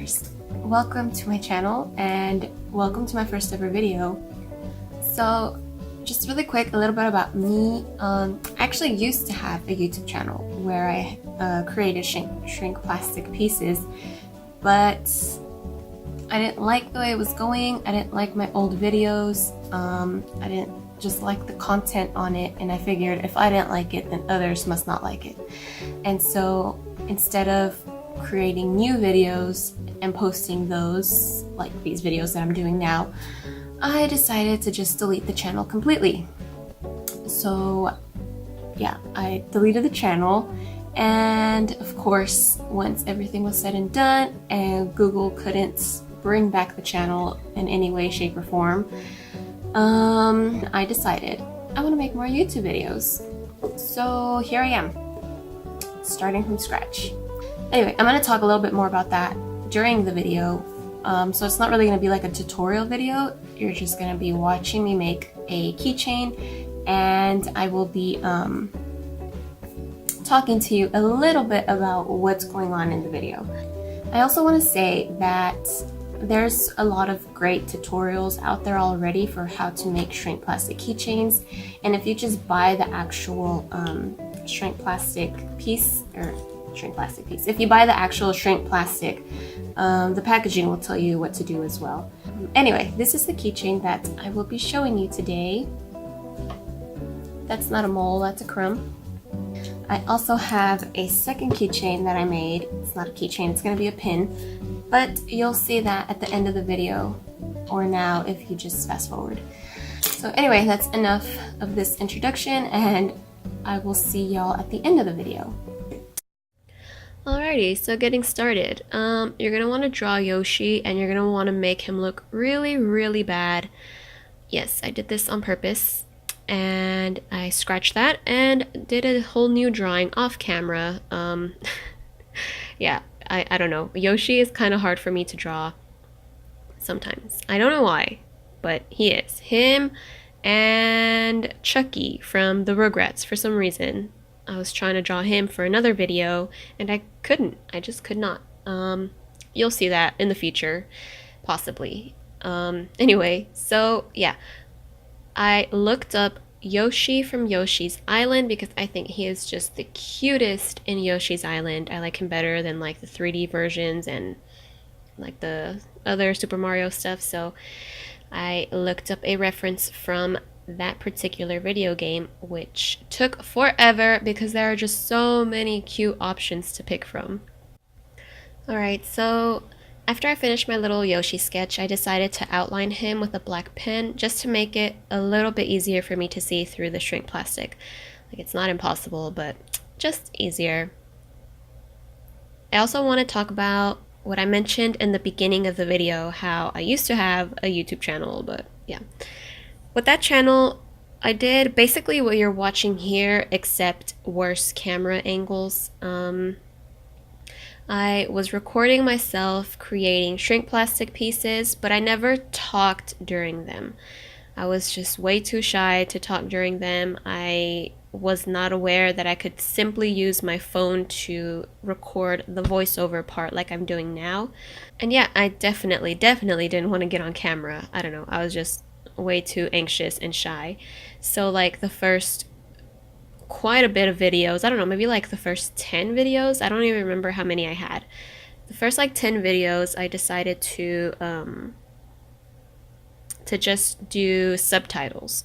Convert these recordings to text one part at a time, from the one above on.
creators. Welcome to my channel and welcome to my first ever video. So just really quick, a little bit about me. I actually used to have a YouTube channel where I created shrink plastic pieces, but I didn't like the way it was going. I didn't like my old videos. I didn't just like the content on it, and I figured if I didn't like it, then others must not like it. And so instead of creating new videos and posting those, like these videos that I'm doing now, I decided to just delete the channel completely. So yeah, I deleted the channel, and of course, once everything was said and done and Google couldn't bring back the channel in any way, shape, or form, I decided I want to make more YouTube videos. So here I am, starting from scratch. Anyway, I'm going to talk a little bit more about that during the video. So it's not really going to be like a tutorial video. You're just going to be watching me make a keychain, and I will be talking to you a little bit about what's going on in the video. I also want to say that there's a lot of great tutorials out there already for how to make shrink plastic keychains, and if you just buy the actual shrink plastic piece, if you buy the actual shrink plastic, the packaging will tell you what to do as well. Anyway, this is the keychain that I will be showing you today. That's not a mole, that's a crumb. I also have a second keychain that I made. It's not a keychain, it's going to be a pin, but you'll see that at the end of the video, or now if you just fast forward. So anyway, that's enough of this introduction, and I will see y'all at the end of the video. Alrighty, so getting started. You're going to want to draw Yoshi, and you're going to want to make him look really, really bad. Yes, I did this on purpose, and I scratched that and did a whole new drawing off camera. Yeah, I don't know. Yoshi is kind of hard for me to draw sometimes. I don't know why, but he is. Him and Chucky from the Rugrats, for some reason. I was trying to draw him for another video, and I couldn't. I just could not. You'll see that in the future, possibly. Anyway, so yeah. I looked up Yoshi from Yoshi's Island because I think he is just the cutest in Yoshi's Island. I like him better than like the 3D versions and like the other Super Mario stuff. So I looked up a reference from that particular video game, which took forever because there are just so many cute options to pick from. Alright, so after I finished my little Yoshi sketch, I decided to outline him with a black pen just to make it a little bit easier for me to see through the shrink plastic. Like, it's not impossible, but just easier. I also want to talk about what I mentioned in the beginning of the video, how I used to have a YouTube channel, but yeah. With that channel, I did basically what you're watching here, except worse camera angles. I was recording myself creating shrink plastic pieces, but I never talked during them. I was just way too shy to talk during them. I was not aware that I could simply use my phone to record the voiceover part like I'm doing now. And yeah, I definitely didn't want to get on camera. I don't know, I was just way too anxious and shy. So like the first quite a bit of videos, I don't know, maybe like the first 10 videos, I don't even remember how many I had. The first like 10 videos I decided to just do subtitles.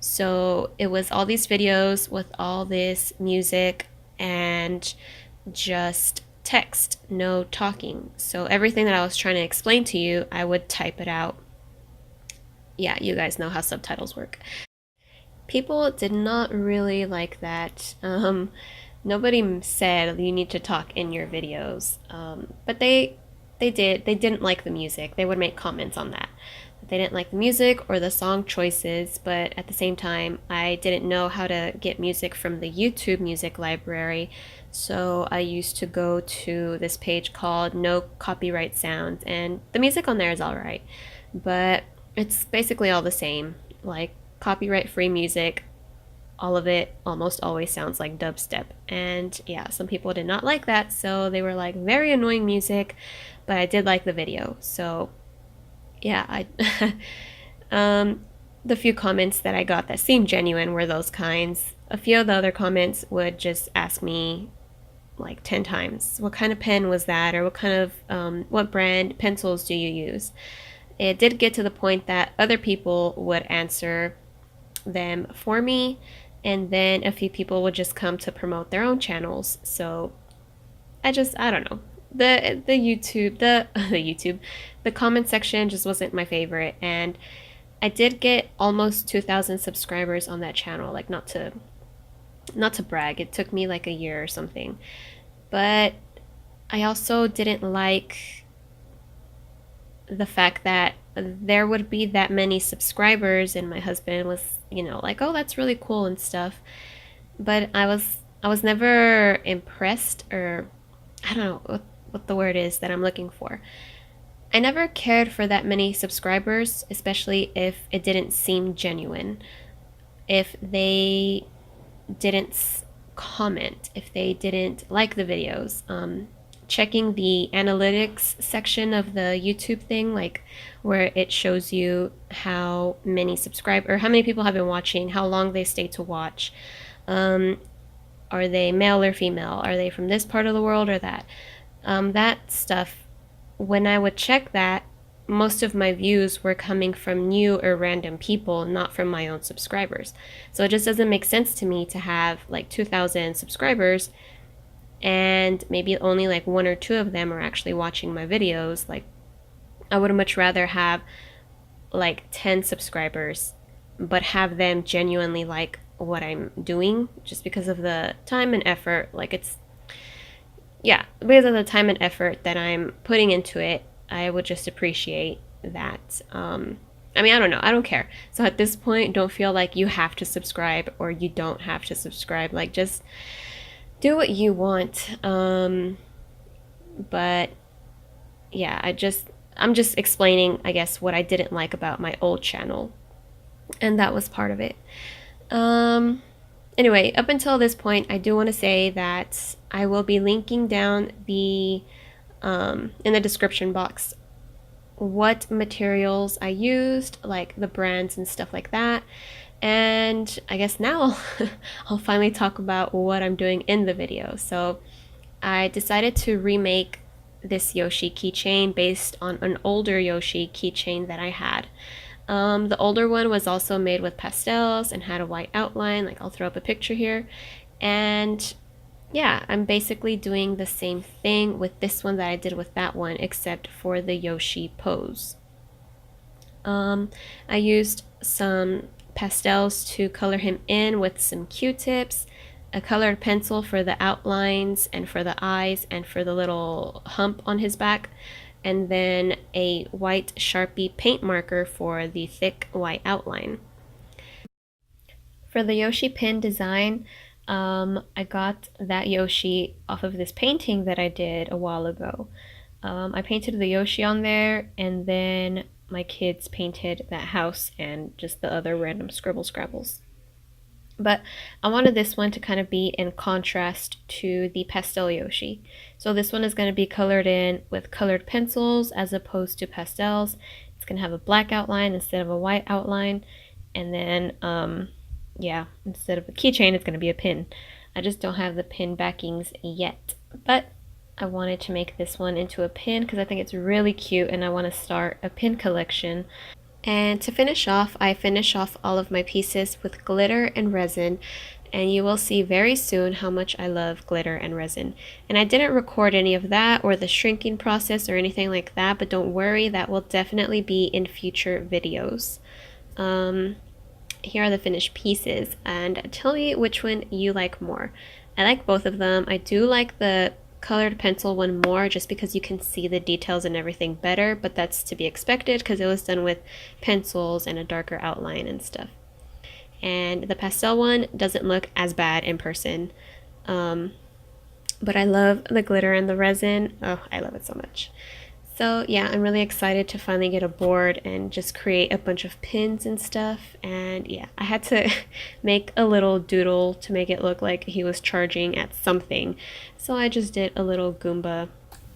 So it was all these videos with all this music and just text, no talking. So everything that I was trying to explain to you, I would type it out. Yeah, you guys know how subtitles work. People did not really like that. Nobody said you need to talk in your videos, but they didn't like the music. They would make comments on that. They didn't like the music or the song choices, but at the same time, I didn't know how to get music from the YouTube music library, so I used to go to this page called No Copyright Sounds, and the music on there is alright, but it's basically all the same, like copyright-free music all of it almost always sounds like dubstep. And yeah, some people did not like that, so they were like, very annoying music, but I did like the video. So yeah, I the few comments that I got that seemed genuine were those kinds. A few of the other comments would just ask me like 10 times, what kind of pen was that, or what kind of what brand pencils do you use? It did get to the point that other people would answer them for me, and then a few people would just come to promote their own channels. So I don't know, the YouTube the YouTube the comment section just wasn't my favorite. And I did get almost 2,000 subscribers on that channel. Like, not to brag, it took me like a year or something. But I also didn't like the fact that there would be that many subscribers, and my husband was, like, oh, that's really cool and stuff. But I was never impressed, or I don't know what the word is that I'm looking for. I never cared for that many subscribers, especially if it didn't seem genuine. If they didn't comment, if they didn't like the videos. Checking the analytics section of the YouTube thing, like where it shows you how many subscribers or how many people have been watching, how long they stay to watch. Are they male or female? Are they from this part of the world or that? That stuff, when I would check that, most of my views were coming from new or random people, not from my own subscribers. So it just doesn't make sense to me to have like 2,000 subscribers and maybe only like one or two of them are actually watching my videos. Like, I would much rather have like 10 subscribers, but have them genuinely like what I'm doing, just because of the time and effort. Like, yeah, because of the time and effort that I'm putting into it, I would just appreciate that. I mean, I don't know. I don't care. So at this point, don't feel like you have to subscribe or you don't have to subscribe. Like, just do what you want. But yeah, I'm just explaining, I guess, what I didn't like about my old channel, and that was part of it. Anyway, up until this point, I do want to say that I will be linking down in the description box what materials I used, like the brands and stuff like that. And I guess now I'll finally talk about what I'm doing in the video. So I decided to remake this Yoshi keychain based on an older Yoshi keychain that I had. The older one was also made with pastels and had a white outline. Like, I'll throw up a picture here. And yeah, I'm basically doing the same thing with this one that I did with that one, except for the Yoshi pose. I used some pastels to color him in with some Q-tips, a colored pencil for the outlines and for the eyes and for the little hump on his back, and then a white Sharpie paint marker for the thick white outline. For the Yoshi pin design, I got that Yoshi off of this painting that I did a while ago. I painted the Yoshi on there, and then my kids painted that house and just the other random scribble scrabbles. But I wanted this one to kind of be in contrast to the pastel Yoshi. So this one is going to be colored in with colored pencils as opposed to pastels. It's going to have a black outline instead of a white outline. And then, yeah, instead of a keychain, it's going to be a pin. I just don't have the pin backings yet. But I wanted to make this one into a pin because I think it's really cute and I want to start a pin collection. And to finish off, I finish off all of my pieces with glitter and resin, and you will see very soon how much I love glitter and resin. And I didn't record any of that or the shrinking process or anything like that, but don't worry, that will definitely be in future videos. Here are the finished pieces, and tell me which one you like more. I like both of them. I do like the colored pencil one more just because you can see the details and everything better, but that's to be expected because it was done with pencils and a darker outline and stuff. And the pastel one doesn't look as bad in person, but I love the glitter and the resin. Oh, I love it so much. So yeah, I'm really excited to finally get a board and just create a bunch of pins and stuff. And yeah, I had to make a little doodle to make it look like he was charging at something. So I just did a little Goomba.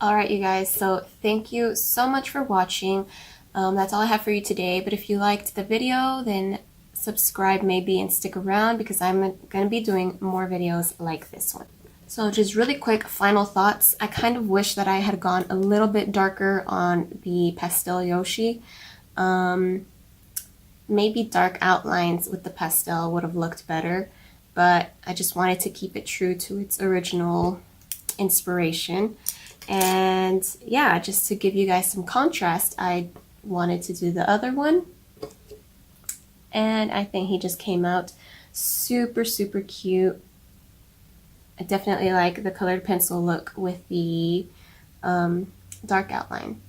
Alright you guys, so thank you so much for watching. That's all I have for you today, but if you liked the video, then subscribe maybe and stick around because I'm going to be doing more videos like this one. So just really quick final thoughts. I kind of wish that I had gone a little bit darker on the pastel Yoshi. Maybe dark outlines with the pastel would have looked better, but I just wanted to keep it true to its original inspiration. And yeah, just to give you guys some contrast, I wanted to do the other one. And I think he just came out super, super cute. I definitely like the colored pencil look with the dark outline.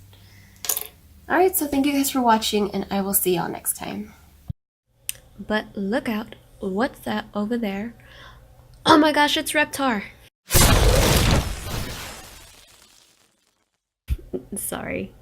Alright, so thank you guys for watching, and I will see y'all next time. But look out, what's that over there? Oh my gosh, it's Reptar! Sorry.